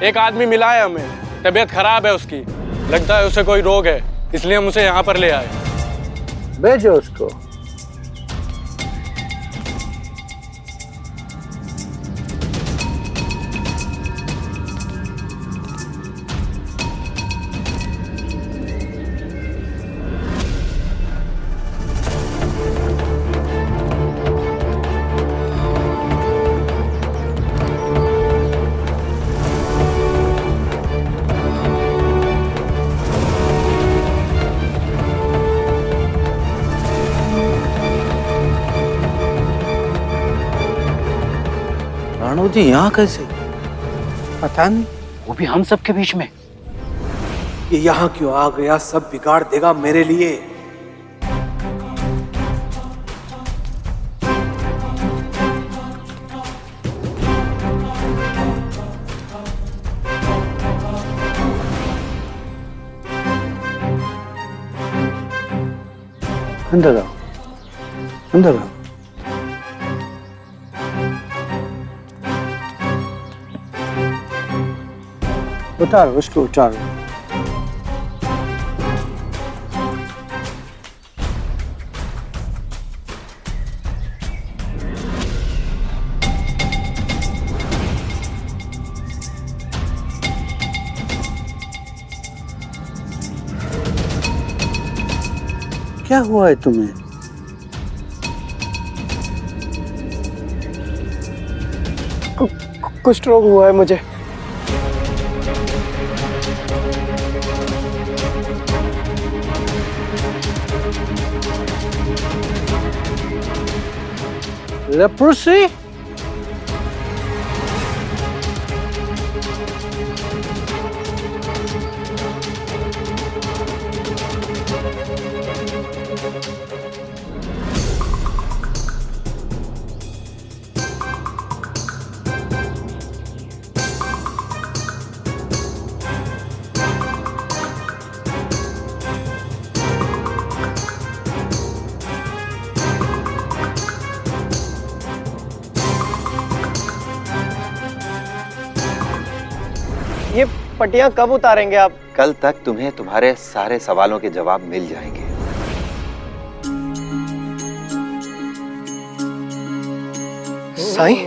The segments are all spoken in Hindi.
एक आदमी मिला है हमें, तबीयत खराब है उसकी, लगता है उसे कोई रोग है, इसलिए हम उसे यहाँ पर ले आए। भेजो उसको। राणू जी यहाँ कैसे? पता नहीं, वो भी हम सबके बीच में। ये यहाँ क्यों आ गया? सब बिगाड़ देगा मेरे लिए। अंदर आओ, अंदर आओ। उतारो, उसको उतारो। क्या हुआ है तुम्हें? कुछ रोग हुआ है मुझे। लेप्रोसी? ये पट्टियां कब उतारेंगे आप? कल तक तुम्हें तुम्हारे सारे सवालों के जवाब मिल जाएंगे। साईं,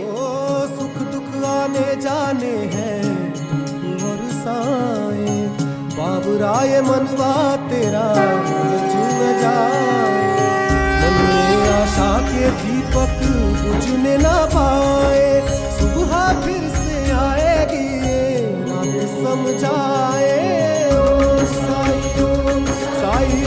सुख दुख आने जाने हैं और साईं, बाबुराय मनवा तेरा जुड़ जाए, मन में आशा के दीपक बुझने ना पाए, सुबह फिर से आएगी रात समझाए। ओम साईं ओम साईं ओम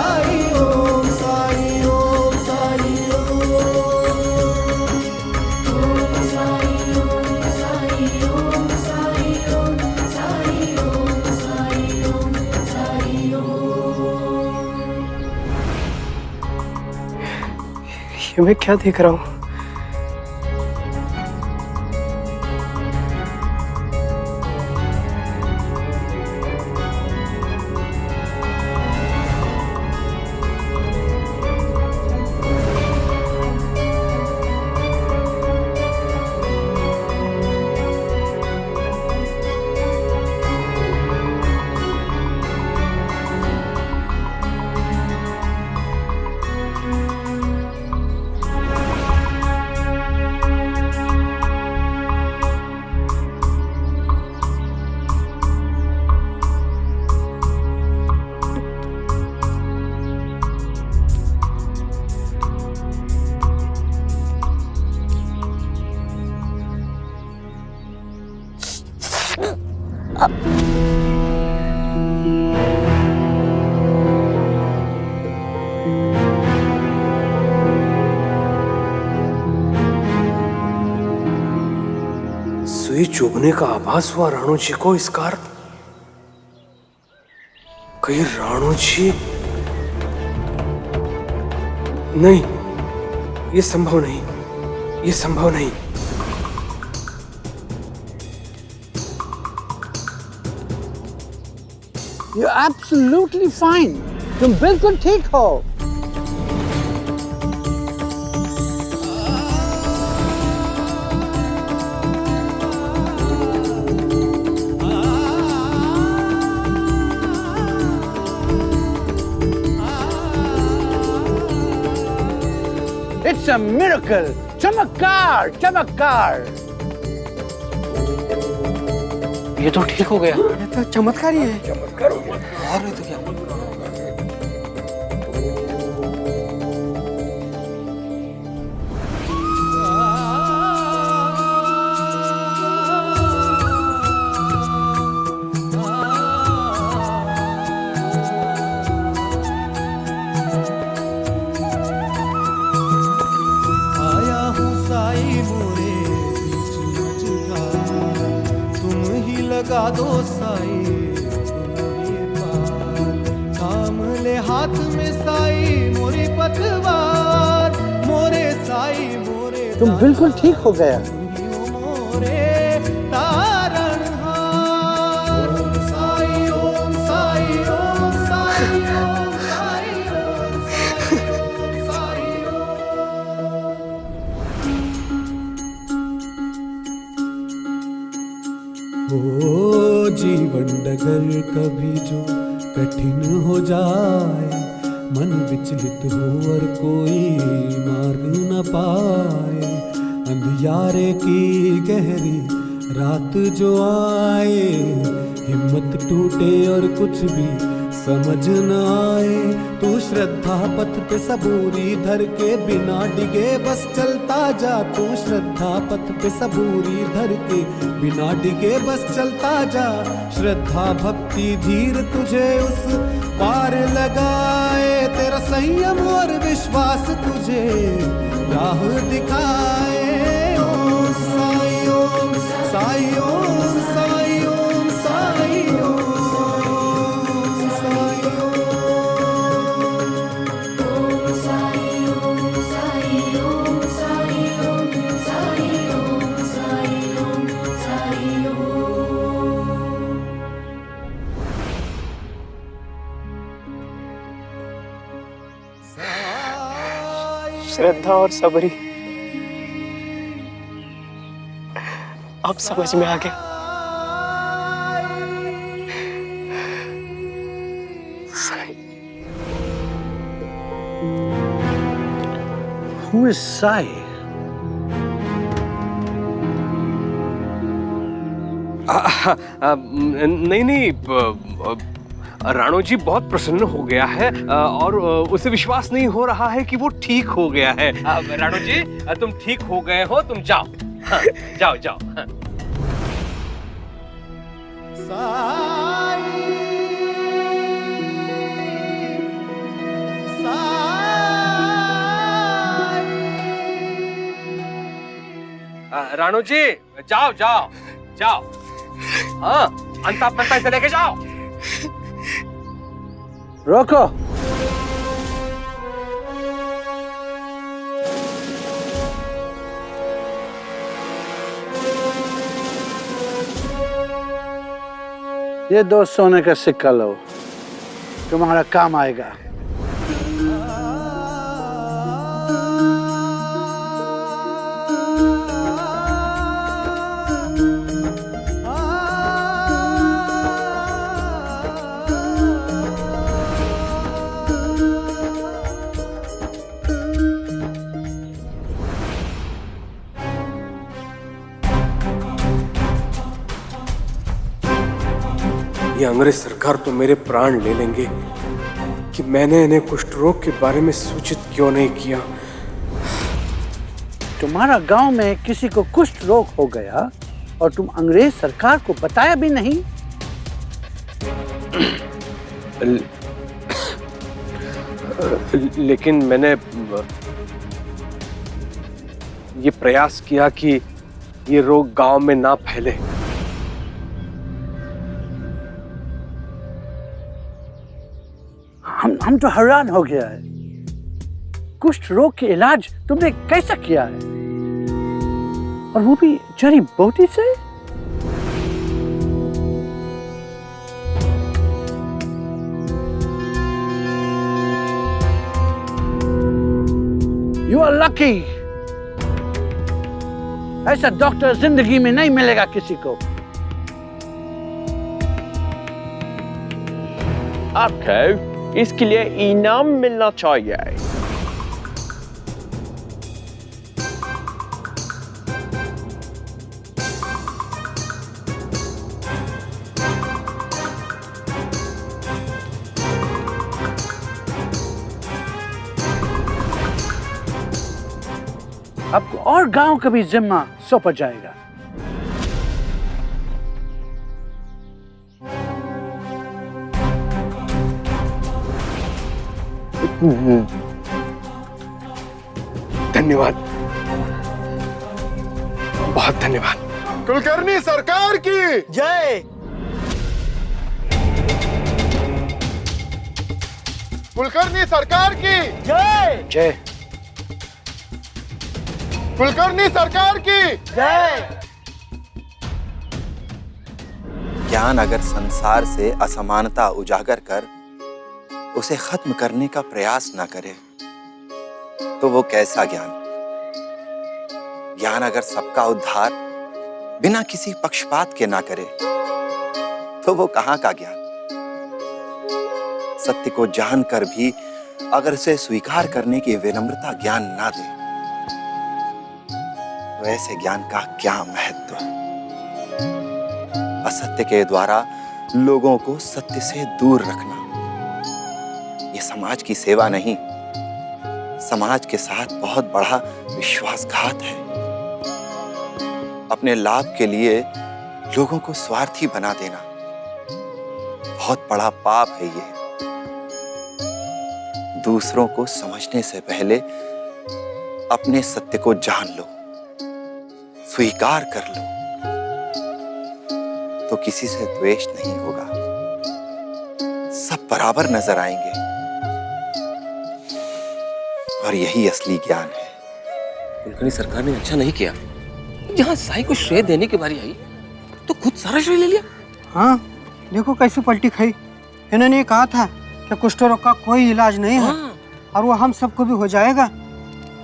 साईं ओम साईं ओम साईं ओम साईं ये मैं क्या देख रहा हूँ? सुई चुभने का आभास हुआ राणू जी को। इसका अर्थ कहीं राणू जी? नहीं, ये संभव नहीं, ये संभव नहीं। You're absolutely fine. तुम बिल्कुल ठीक हो। It's a miracle. चमत्कार, चमत्कार। ये तो ठीक हो गया। ये तो चमत्कार ही है। चमत्कार हो गया। और नहीं तो क्या। आया हूँ साई मोरे बीच मझधार, तुम ही लगा दो साई ये पार। थाम ले हाथ में साई मोरी पतवार, मोरे साई मोरे तुम बिल्कुल ठीक हो गया। मोरे तारणहार। ओम साई ओम साई ओम साई ओम साई ओम साई ओ जीवन डगर कभी जो कठिन हो जाए, मन विचलित हो और कोई मार्ग न पाए, अंधियारे की गहरी रात जो आए, हिम्मत टूटे और कुछ भी समझ न आए, तू श्रद्धा पथ पे सबूरी धर के बिना डिगे बस चलता जा। तू श्रद्धा पथ पे सबूरी धर के बिना डिगे बस चलता जा। श्रद्धा भक्ति धीर तुझे उस पार लगाए, तेरा संयम और विश्वास तुझे राह दिखाए। ओम साई ओम साई ओम साई ओम साई ओम साई श्रद्धा और सबरी अब समझ में आ गया। Who is Sai? नहीं, राणो जी बहुत प्रसन्न हो गया है और उसे विश्वास नहीं हो रहा है कि वो ठीक हो गया है। राणो जी तुम ठीक हो गए हो, तुम जाओ। हाँ, जाओ जाओ। हाँ। राणो जी जाओ जाओ जाओ। हाँ, अंता पंता इसे लेके जाओ। रोको। ये 2 सोने का सिक्का लो, तुम्हारा काम आएगा। ये अंग्रेज सरकार तो मेरे प्राण ले लेंगे कि मैंने इन्हें कुष्ठ रोग के बारे में सूचित क्यों नहीं किया। तुम्हारा गांव में किसी को कुष्ठ रोग हो गया और तुम अंग्रेज सरकार को बताया भी नहीं। लेकिन मैंने ये प्रयास किया कि ये रोग गांव में ना फैले। हम तो हैरान हो गया है। कुष्ठ रोग के इलाज तुमने कैसा किया है, और वो भी जड़ी बूटी से? You are lucky। ऐसा डॉक्टर जिंदगी में नहीं मिलेगा किसी को। आपको इसके लिए इनाम मिलना चाहिए। आपको और गांव का भी जिम्मा सौंपा जाएगा। धन्यवाद, बहुत धन्यवाद। कुलकर्णी सरकार की जय। कुलकर्णी सरकार की जय। जय। कुलकर्णी सरकार की जय। ज्ञान अगर संसार से असमानता उजागर कर उसे खत्म करने का प्रयास न करे तो वो कैसा ज्ञान? ज्ञान अगर सबका उद्धार बिना किसी पक्षपात के ना करे तो वो कहां का ज्ञान? सत्य को जानकर भी अगर उसे स्वीकार करने की विनम्रता ज्ञान ना दे तो ऐसे ज्ञान का क्या महत्व? असत्य के द्वारा लोगों को सत्य से दूर रखना ये समाज की सेवा नहीं, समाज के साथ बहुत बड़ा विश्वासघात है। अपने लाभ के लिए लोगों को स्वार्थी बना देना बहुत बड़ा पाप है ये। दूसरों को समझने से पहले अपने सत्य को जान लो, स्वीकार कर लो, तो किसी से द्वेष नहीं होगा, सब बराबर नजर आएंगे और यही असली ज्ञान है। कुलकर्णी सरकार ने अच्छा नहीं किया। जहाँ साई को श्रेय देने की बारी आई तो खुद सारा श्रेय ले लिया। हाँ, देखो कैसे पलटी खाई। इन्होंने कहा था कि कुष्ठ रोग का कोई इलाज नहीं है और वो हम सबको भी हो जाएगा।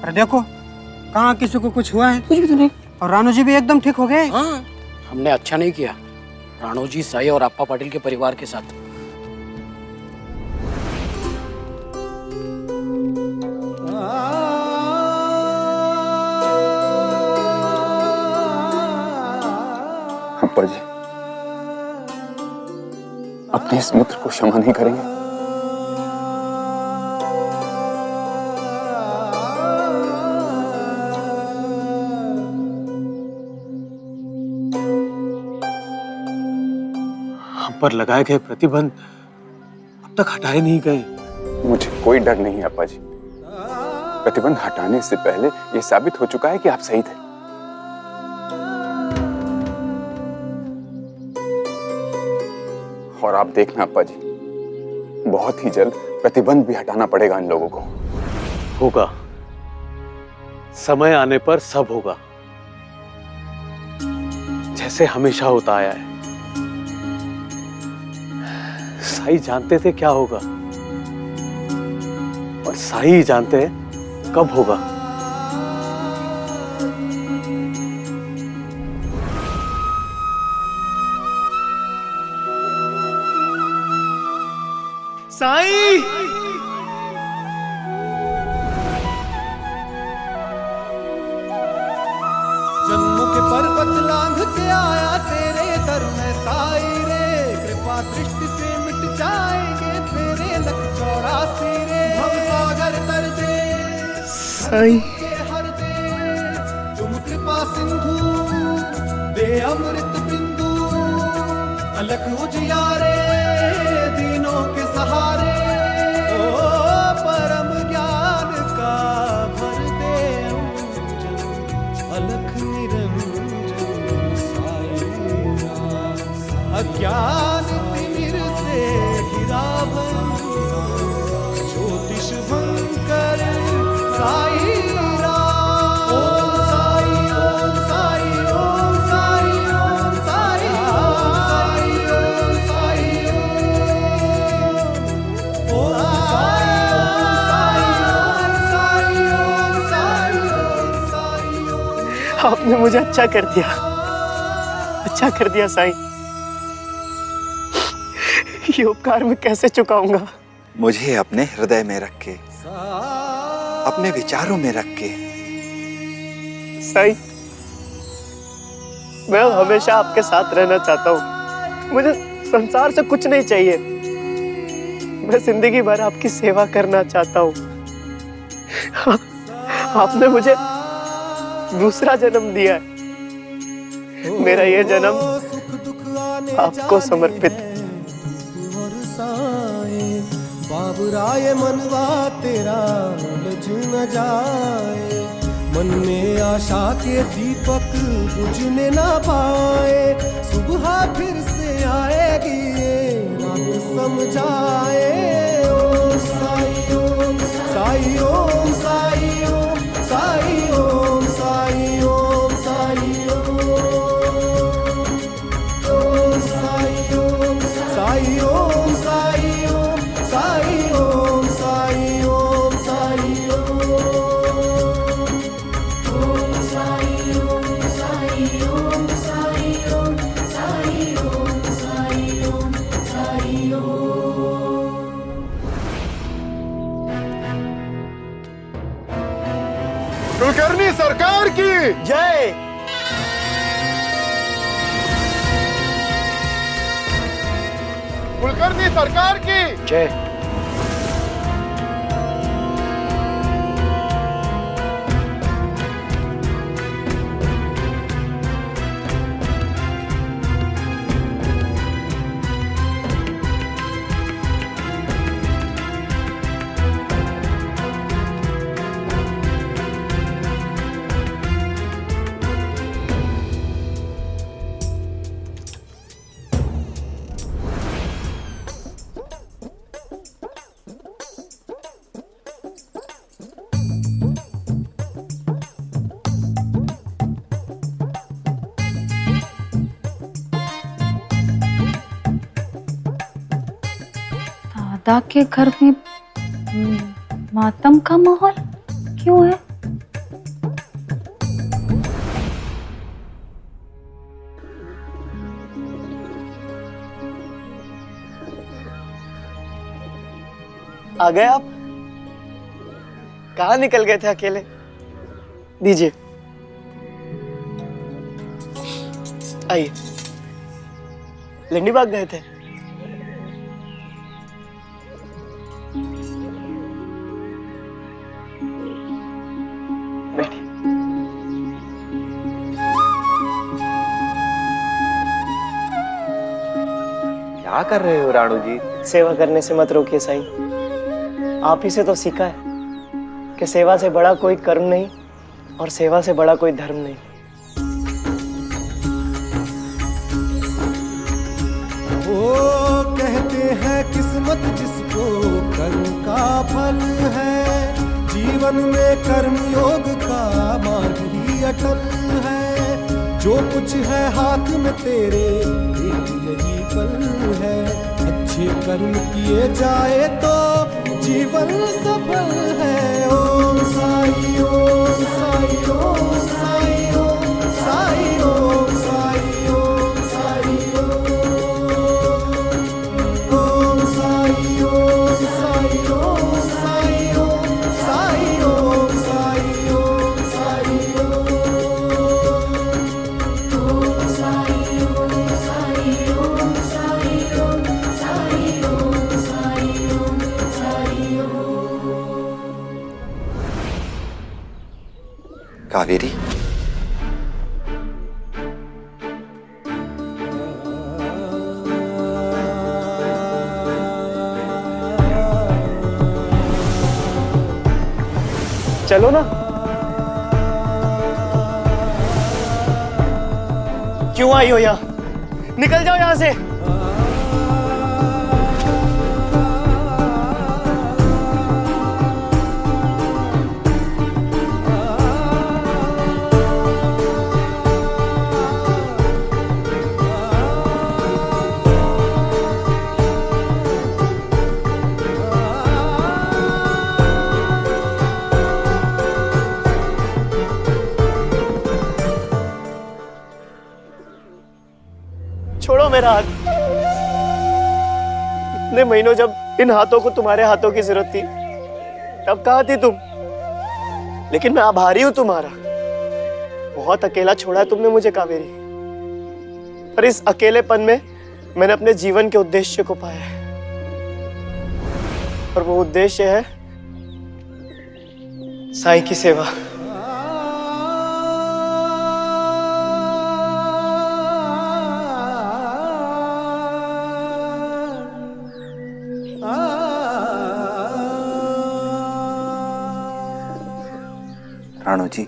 अरे देखो कहाँ किसी को कुछ हुआ है? कुछ भी तो नहीं। और रानू जी भी एकदम ठीक हो गए। हमने अच्छा नहीं किया। राणो जी साई और अप्पा पाटिल के परिवार के साथ। अप्पा जी अपने इस मित्र को क्षमा नहीं करेंगे? हम पर लगाए गए प्रतिबंध अब तक हटाए नहीं गए। मुझे कोई डर नहीं है अप्पा जी। प्रतिबंध हटाने से पहले यह साबित हो चुका है कि आप सही थे। और आप देखना अप्पा जी, बहुत ही जल्द प्रतिबंध भी हटाना पड़ेगा इन लोगों को। होगा, समय आने पर सब होगा, जैसे हमेशा होता आया है। साई जानते थे क्या होगा और साई जानते हैं कब होगा। साई, जन्मों के पर्वत लांघ के आया तेरे दर में साई रे। कृपा दृष्टि से मिट जाएंगे तेरे लख 84 रे। भवसागर तर दे साई हर दे, तुम कृपा सिंधु दे अमृत बिंदु। अलख उजियारे दीनों के सहारे, ओ परम ज्ञान का भर दे अलख निरंजन साई राम। अज्ञान तिमिर से गिरावन ज्योतिष भंकर साई राम। ओम साई ओम साई ओम साई ओम साई ओम साई ओम साई। आपने मुझे अच्छा कर दिया, अच्छा कर दिया साईं। ये उपकार मैं कैसे चुकाऊंगा? मुझे अपने हृदय में रख के, अपने विचारों में रख के। साईं, मैं हमेशा आपके साथ रहना चाहता हूँ। मुझे संसार से कुछ नहीं चाहिए। मैं जिंदगी भर आपकी सेवा करना चाहता हूँ। आपने मुझे दूसरा जन्म दिया है। मेरा ये जन्म आपको समर्पित है। बाबुराए मनवा तेरा उलझ न जाए, मन में आशा के दीपक बुझने ना पाए, सुबह फिर से आएगी ये रात समझाए। ओम साई ओम साई ओम साई ओम साई ओम साई ओम साई ओम साई ओम साई ओम साई ओम साई ओम साई ओम साई ओम साई ओम साई ओम साई ओम साई ओम साई ओम साई ओम। कुलकर्णी सरकार की जय। कुलकर्णी सरकार की जय। दादा के घर में मातम का माहौल क्यों है? आ गए आप? कहाँ निकल गए थे अकेले? दीजिए, आइए। लंडी बाग गए थे? बैठिए। क्या कर रहे हो राणू जी? सेवा करने से मत रोकिए साईं। आप ही से तो सीखा है कि सेवा से बड़ा कोई कर्म नहीं और सेवा से बड़ा कोई धर्म नहीं। वो कहते हैं किस्मत जिसको कर्म का फल है, जीवन में कर्म योग का मार्ग ही अटल है। जो कुछ है हाथ में तेरे एक यही पल है, अच्छे कर्म किए जाए तो जीवन सफल है। ओम साई ओम साई ओम साई ओम साई ओम साई ओम साई ओम साई ओम साई ओम साई ओम साई ओम साई ओम साई ओम साई ओम साई ओम साई ओम साई ओम साई ओम साई ओम। कावेरी, चलो ना। क्यों आई हो यहाँ? निकल जाओ यहाँ से। छोड़ो मेरा हाथ। इतने महीनों जब इन हाथों को तुम्हारे हाथों की जरूरत थी, तब कहाँ थी तुम? लेकिन मैं आभारी हूं तुम्हारा। बहुत अकेला छोड़ा है तुमने मुझे कावेरी, पर इस अकेलेपन में मैंने अपने जीवन के उद्देश्य को पाया है, और वो उद्देश्य है साईं की सेवा। राणो जी,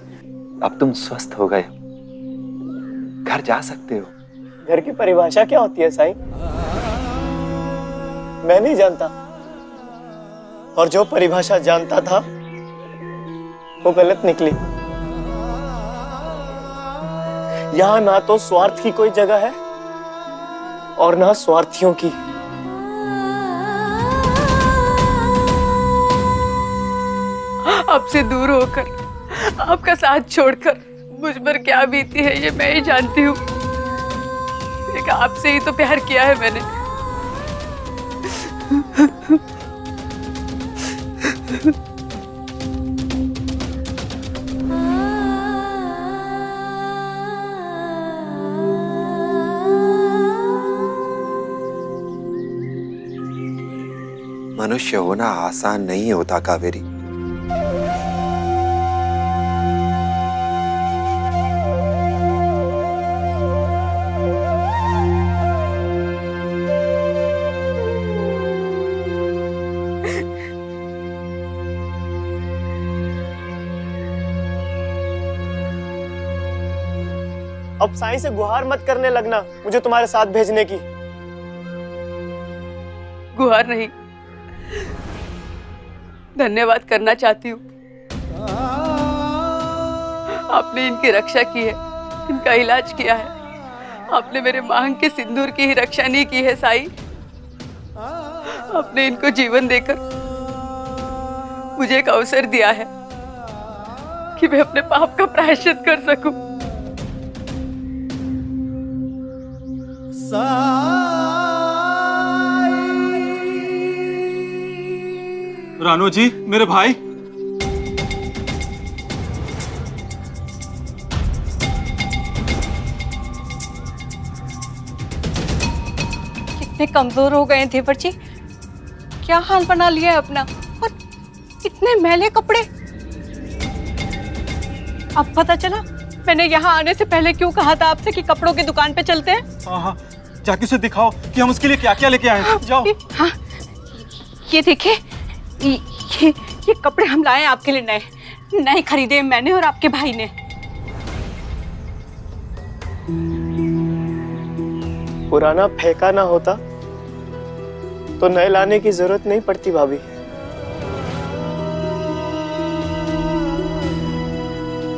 अब तुम स्वस्थ हो गए, घर जा सकते हो। घर की परिभाषा क्या होती है साईं? मैं नहीं जानता, और जो परिभाषा जानता था वो गलत निकली। यहाँ ना तो स्वार्थ की कोई जगह है और ना स्वार्थियों की। आपसे दूर होकर, आपका साथ छोड़कर मुझ पर क्या बीती है ये मैं ही जानती हूँ। एक आपसे ही तो प्यार किया है मैंने। मनुष्य होना आसान नहीं होता कावेरी। अब साईं से गुहार मत करने लगना मुझे तुम्हारे साथ भेजने की। गुहार नहीं, धन्यवाद करना चाहती हूँ। आपने इनकी रक्षा की है, इनका इलाज किया है। आपने मेरे मांग के सिंदूर की ही रक्षा नहीं की है साईं। आपने इनको जीवन देकर मुझे एक अवसर दिया है कि मैं अपने पाप का प्रायश्चित कर सकूं। रानो जी, मेरे भाई। कितने कमजोर हो गए थे देवर जी, क्या हाल बना लिया है अपना, और इतने मैले कपड़े। अब पता चला मैंने यहाँ आने से पहले क्यों कहा था आपसे कि कपड़ों की दुकान पे चलते हैं। हाँ, जाके उसे दिखाओ कि हम उसके लिए क्या क्या लेके आए हैं। जाओ। हाँ, ये देखिए, ये कपड़े हम लाए आपके लिए, नए नए खरीदे मैंने और आपके भाई ने। पुराना फेंका ना होता तो नए लाने की जरूरत नहीं पड़ती भाभी।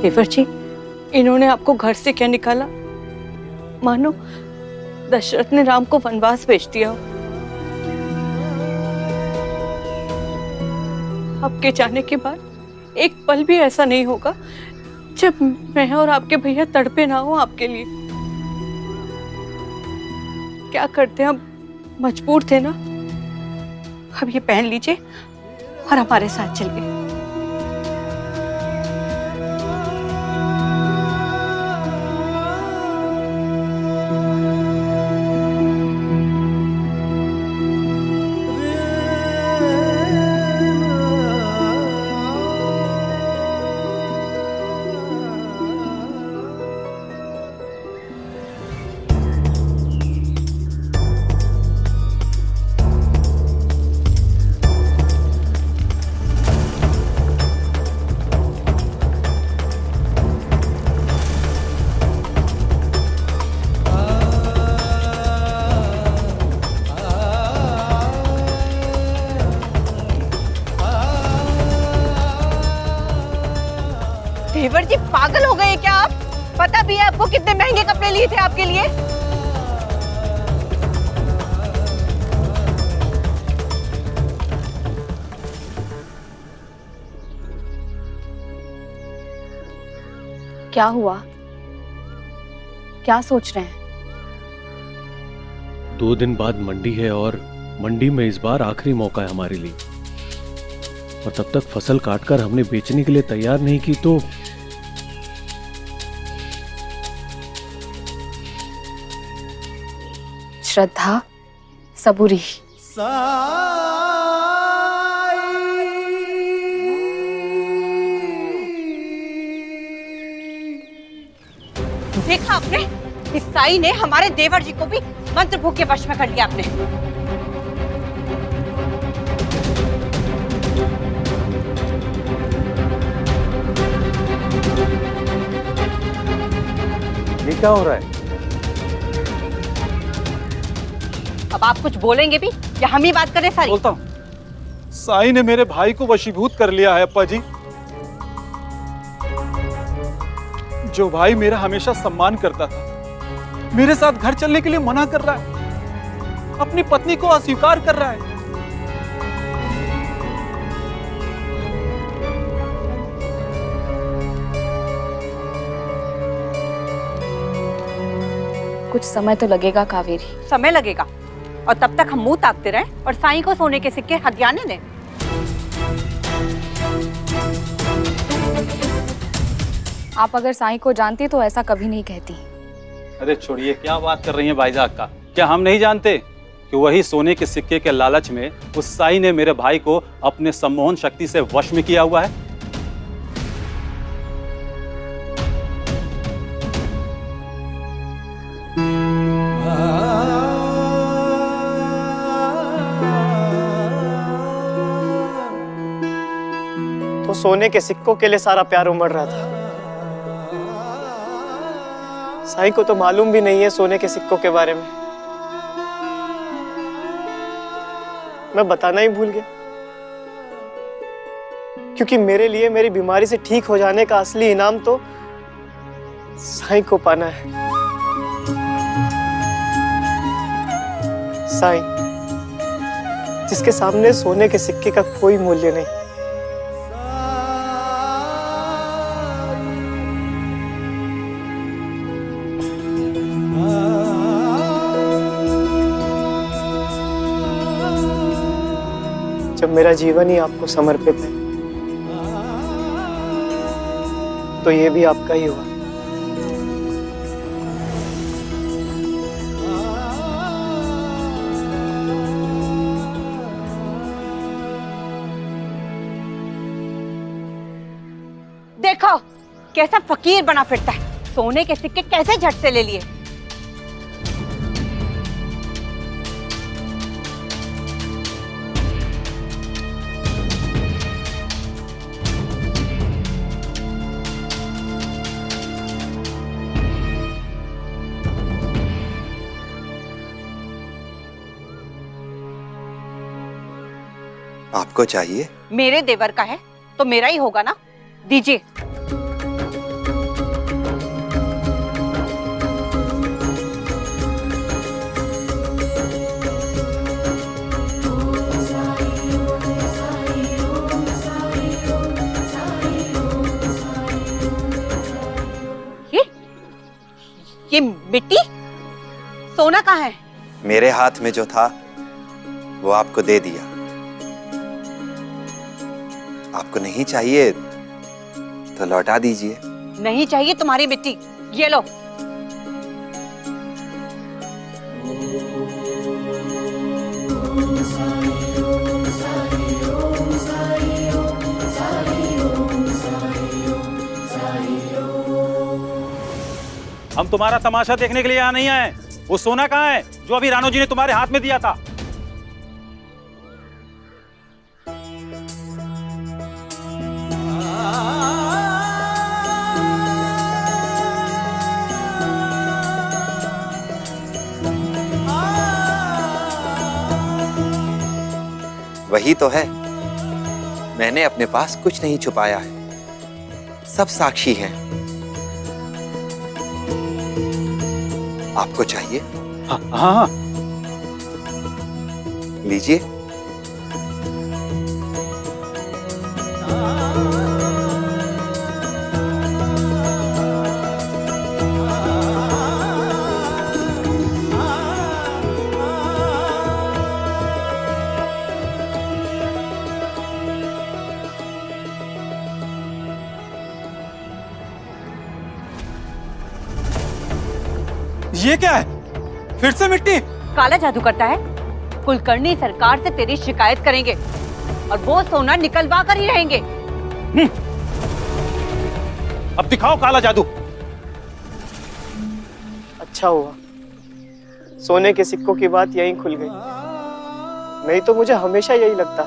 देवर जी, इन्होंने आपको घर से क्या निकाला, मानो दशरथ ने राम को वनवास भेज दिया हो। आपके जाने के बाद एक पल भी ऐसा नहीं होगा जब मैं और आपके भैया तड़पे ना हो आपके लिए। क्या करते, हम मजबूर थे ना। अब ये पहन लीजिए और हमारे साथ चलिए। देवर जी, पागल हो गए क्या आप? पता भी है आपको कितने महंगे कपड़े लिए थे आपके लिए? क्या हुआ? क्या सोच रहे हैं? 2 दिन बाद मंडी है और मंडी में इस बार आखिरी मौका है हमारे लिए, और तब तक फसल काटकर हमने बेचने के लिए तैयार नहीं की तो श्रद्धा, सबूरी। देखा आपने, इस साई ने हमारे देवर जी को भी मंत्र भूख के वश में कर लिया आपने। क्या हो रहा है? अब आप कुछ बोलेंगे भी या हम ही बात करें सारी? बोलता हूँ। साई ने मेरे भाई को वशीभूत कर लिया है अप्पा जी। जो भाई मेरा हमेशा सम्मान करता था, मेरे साथ घर चलने के लिए मना कर रहा है, अपनी पत्नी को अस्वीकार कर रहा है। कुछ समय तो लगेगा कावेरी। समय लगेगा और तब तक हम मुंह ताकते रहें और साईं को सोने के सिक्के हथियाने दें। आप अगर साईं को जानती तो ऐसा कभी नहीं कहती। अरे छोड़िए, क्या बात कर रही हैं भाईजान का? क्या हम नहीं जानते कि वही सोने के सिक्के के लालच में उस साईं ने मेरे भाई को अपने सम्मोहन शक्ति से वश में किया हुआ है? तो सोने के सिक्कों के लिए सारा प्यार उमड़ रहा था। साईं को तो मालूम भी नहीं है सोने के सिक्कों के बारे में। मैं बताना ही भूल गया, क्योंकि मेरे लिए मेरी बीमारी से ठीक हो जाने का असली इनाम तो साईं को पाना है। साईं, जिसके सामने सोने के सिक्के का कोई मूल्य नहीं। जब मेरा जीवन ही आपको समर्पित है, तो ये भी आपका ही हुआ। देखो कैसा फकीर बना फिरता है, सोने के सिक्के कैसे झट से ले लिए। आपको चाहिए? मेरे देवर का है तो मेरा ही होगा ना, दीजिए। ये मिट्टी? सोना कहाँ है? मेरे हाथ में जो था वो आपको दे दिया। आपको नहीं चाहिए तो लौटा दीजिए। नहीं चाहिए तुम्हारी मिट्टी, ये लो। हम तुम्हारा तमाशा देखने के लिए यहाँ नहीं आए। वो सोना कहाँ है जो अभी राणो जी ने तुम्हारे हाथ में दिया था? वही तो है। मैंने अपने पास कुछ नहीं छुपाया है, सब साक्षी हैं। आपको चाहिए? हाँ हाँ, लीजिए। ये क्या है? फिर से मिट्टी? काला जादू करता है। कुलकर्णी सरकार से तेरी शिकायत करेंगे और वो सोना निकलवा कर ही रहेंगे। अब दिखाओ काला जादू। अच्छा हुआ सोने के सिक्कों की बात यहीं खुल गई, नहीं तो मुझे हमेशा यही लगता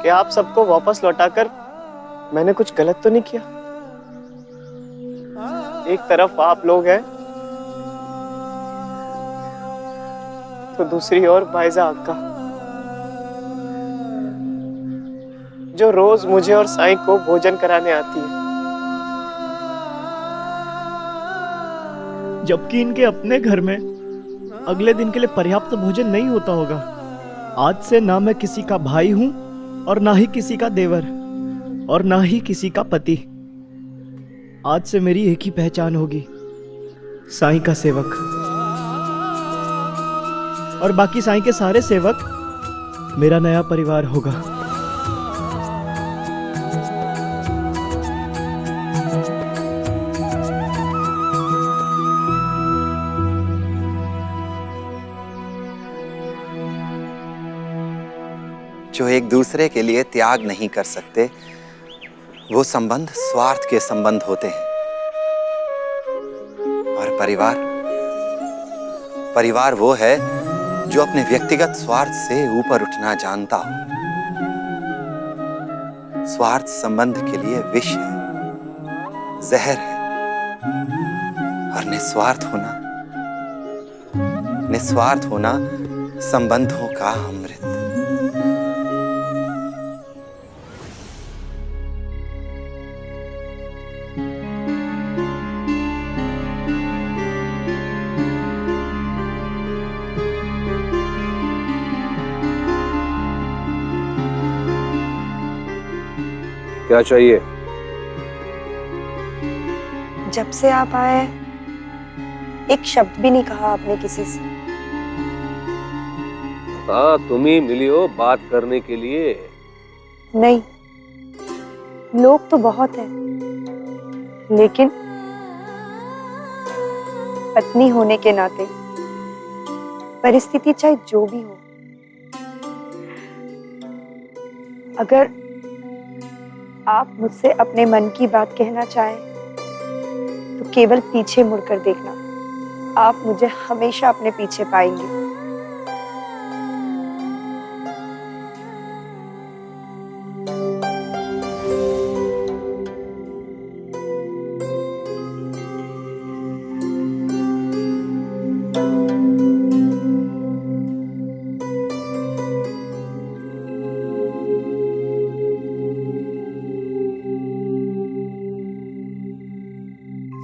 कि आप सबको वापस लौटाकर मैंने कुछ गलत तो नहीं किया। एक तरफ आप लोग हैं तो दूसरी ओर बाइजा अक्का, जो रोज मुझे और साईं को भोजन कराने आती है, जबकि इनके अपने घर में अगले दिन के लिए पर्याप्त भोजन नहीं होता होगा। आज से ना मैं किसी का भाई हूं और ना ही किसी का देवर और ना ही किसी का पति। आज से मेरी एक ही पहचान होगी, साईं का सेवक। और बाकी साईं के सारे सेवक मेरा नया परिवार होगा। जो एक दूसरे के लिए त्याग नहीं कर सकते, वो संबंध स्वार्थ के संबंध होते हैं। और परिवार वो है जो अपने व्यक्तिगत स्वार्थ से ऊपर उठना जानता हो। स्वार्थ संबंध के लिए विष है, जहर है, और निस्वार्थ होना संबंधों का अमृत। क्या चाहिए? जब से आप आए एक शब्द भी नहीं कहा आपने किसी से। हाँ, तुम ही मिली हो बात करने के लिए। नहीं, लोग तो बहुत हैं, लेकिन पत्नी होने के नाते परिस्थिति चाहे जो भी हो, अगर आप मुझसे अपने मन की बात कहना चाहें तो केवल पीछे मुड़कर देखना, आप मुझे हमेशा अपने पीछे पाएंगे।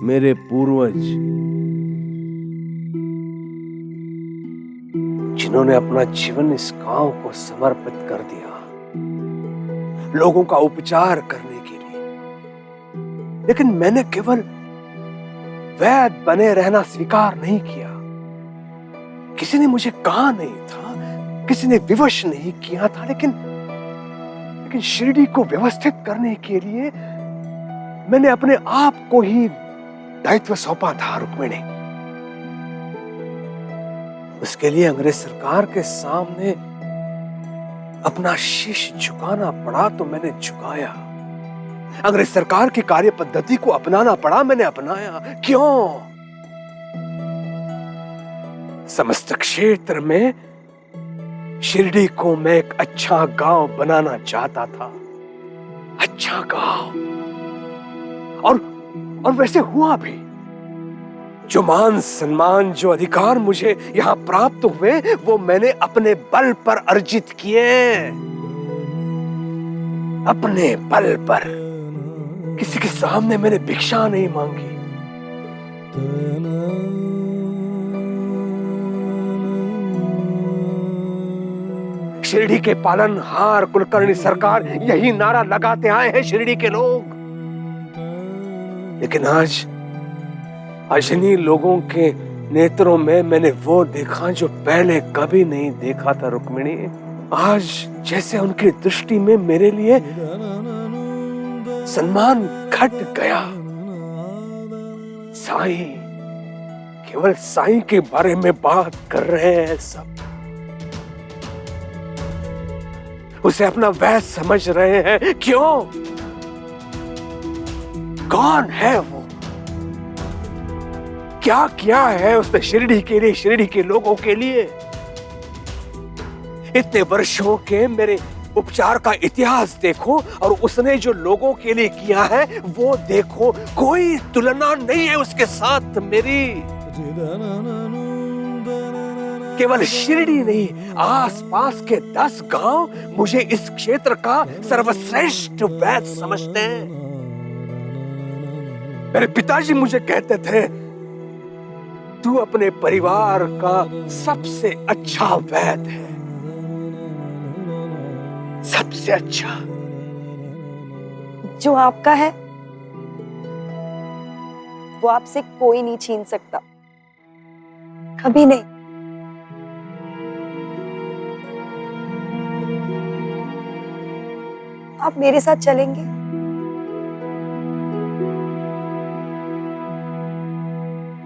मेरे पूर्वज जिन्होंने अपना जीवन इस गांव को समर्पित कर दिया, लोगों का उपचार करने के लिए, लेकिन मैंने केवल वैद्य बने रहना स्वीकार नहीं किया। किसी ने मुझे कहा नहीं था, किसी ने विवश नहीं किया था, लेकिन शिरडी को व्यवस्थित करने के लिए मैंने अपने आप को ही दायित्व सौंपा था रुक्मिणी। उसके लिए अंग्रेज सरकार के सामने अपना शीश झुकाना पड़ा तो मैंने झुकाया। अंग्रेज सरकार की कार्य पद्धति को अपनाना पड़ा, मैंने अपनाया। क्यों? समस्त क्षेत्र में शिरडी को मैं एक अच्छा गांव बनाना चाहता था, अच्छा गांव। और वैसे हुआ भी। जो मान सम्मान, जो अधिकार मुझे यहां प्राप्त हुए, वो मैंने अपने बल पर अर्जित किए, अपने बल पर। किसी के सामने मैंने भिक्षा नहीं मांगी। शिरडी के पालनहार कुलकर्णी सरकार यही नारा लगाते आए हैं शिरडी के लोग। लेकिन आज इन्हीं लोगों के नेत्रों में मैंने वो देखा जो पहले कभी नहीं देखा था रुक्मिणी। आज जैसे उनकी दृष्टि में मेरे लिए सम्मान घट गया। साईं, केवल साईं के बारे में बात कर रहे हैं सब। उसे अपना वैद्य समझ रहे हैं। क्यों? कौन है वो? क्या किया है उसने शिरडी के लिए, शिरडी के लोगों के लिए? इतने वर्षों के मेरे उपचार का इतिहास देखो और उसने जो लोगों के लिए किया है वो देखो, कोई तुलना नहीं है उसके साथ मेरी। केवल शिरडी नहीं, आसपास के 10 गांव मुझे इस क्षेत्र का सर्वश्रेष्ठ वैद्य समझते हैं। मेरे पिताजी मुझे कहते थे, तू अपने परिवार का सबसे अच्छा वैद्य है, सबसे अच्छा। जो आपका है वो आपसे कोई नहीं छीन सकता, कभी नहीं। आप मेरे साथ चलेंगे?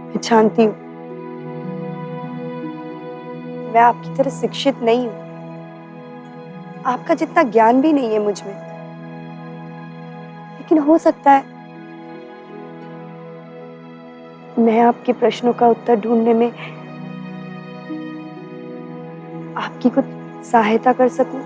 मैं जानती हूं मैं आपकी तरह शिक्षित नहीं हूं, आपका जितना ज्ञान भी नहीं है मुझ में, लेकिन हो सकता है मैं आपके प्रश्नों का उत्तर ढूंढने में आपकी कुछ सहायता कर सकूं।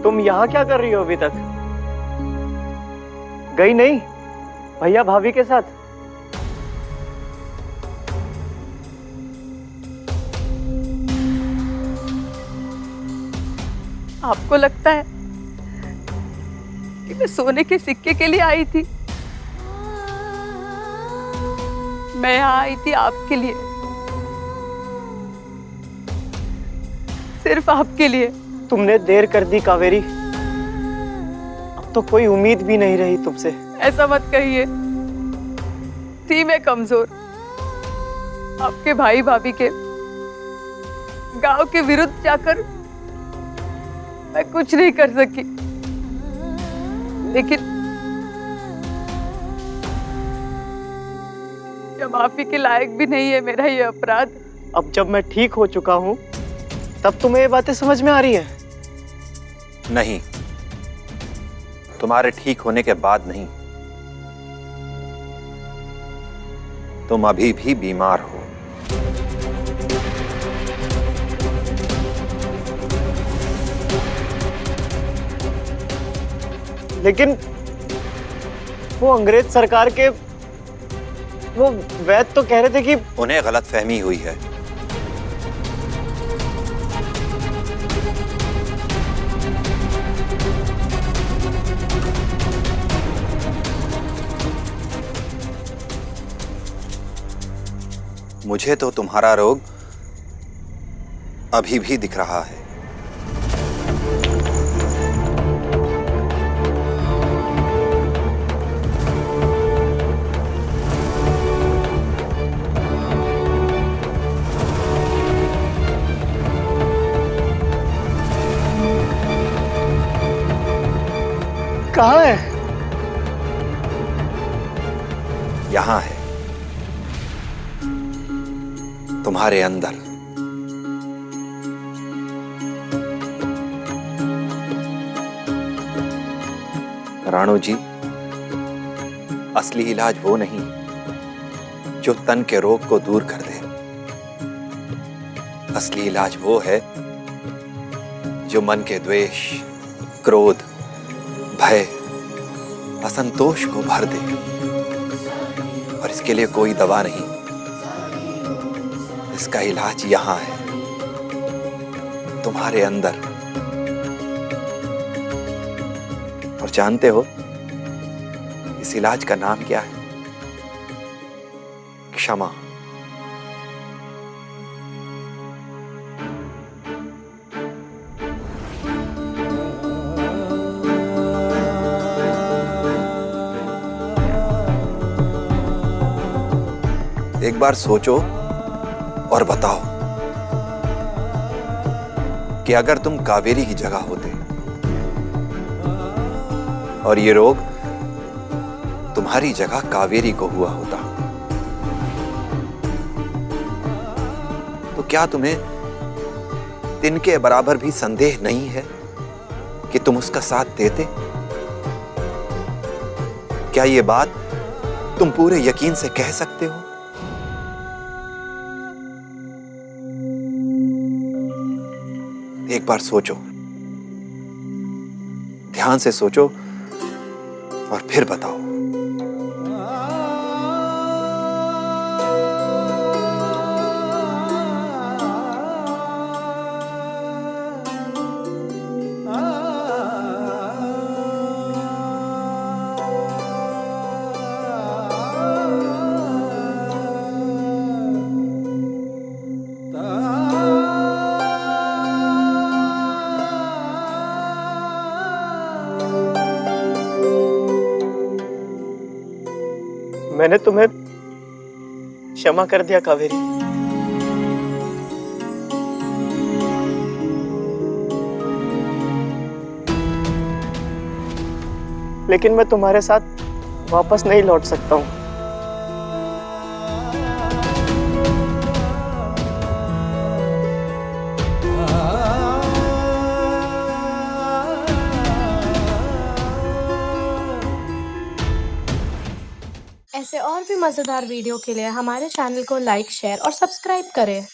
तुम यहाँ क्या कर रही हो अभी तक? गई नहीं भैया भाभी के साथ? आपको लगता है कि मैं सोने के सिक्के के लिए आई थी? मैं यहाँ आई थी आपके लिए, सिर्फ आपके लिए। तुमने देर कर दी कावेरी, अब तो कोई उम्मीद भी नहीं रही तुमसे। ऐसा मत कहिए, थी मैं कमजोर, आपके भाई भाभी के गांव के विरुद्ध जाकर मैं कुछ नहीं कर सकी, लेकिन ये माफी के लायक भी नहीं है मेरा ये अपराध। अब जब मैं ठीक हो चुका हूँ तब तुम्हें ये बातें समझ में आ रही है? नहीं, तुम्हारे ठीक होने के बाद नहीं, तुम अभी भी बीमार हो। लेकिन वो अंग्रेज सरकार के वो वैद्य तो कह रहे थे कि उन्हें गलतफहमी हुई है। मुझे तो तुम्हारा रोग अभी भी दिख रहा है। कहाँ है? यहां है, तुम्हारे अंदर। राणो जी, असली इलाज वो नहीं जो तन के रोग को दूर कर दे। असली इलाज वो है जो मन के द्वेष, क्रोध, भय, असंतोष को भर दे। और इसके लिए कोई दवा नहीं, इसका इलाज यहां है, तुम्हारे अंदर। और जानते हो इस इलाज का नाम क्या है? क्षमा। एक बार सोचो और बताओ कि अगर तुम कावेरी की जगह होते और ये रोग तुम्हारी जगह कावेरी को हुआ होता, तो क्या तुम्हें तिनके बराबर भी संदेह नहीं है कि तुम उसका साथ देते? क्या ये बात तुम पूरे यकीन से कह सकते हो? एक बार सोचो, ध्यान से सोचो और फिर बताओ। मैंने तुम्हें क्षमा कर दिया कावेरी। लेकिन मैं तुम्हारे साथ वापस नहीं लौट सकता हूं। ऐसे और भी मजेदार वीडियो के लिए हमारे चैनल को लाइक, शेयर और सब्सक्राइब करें।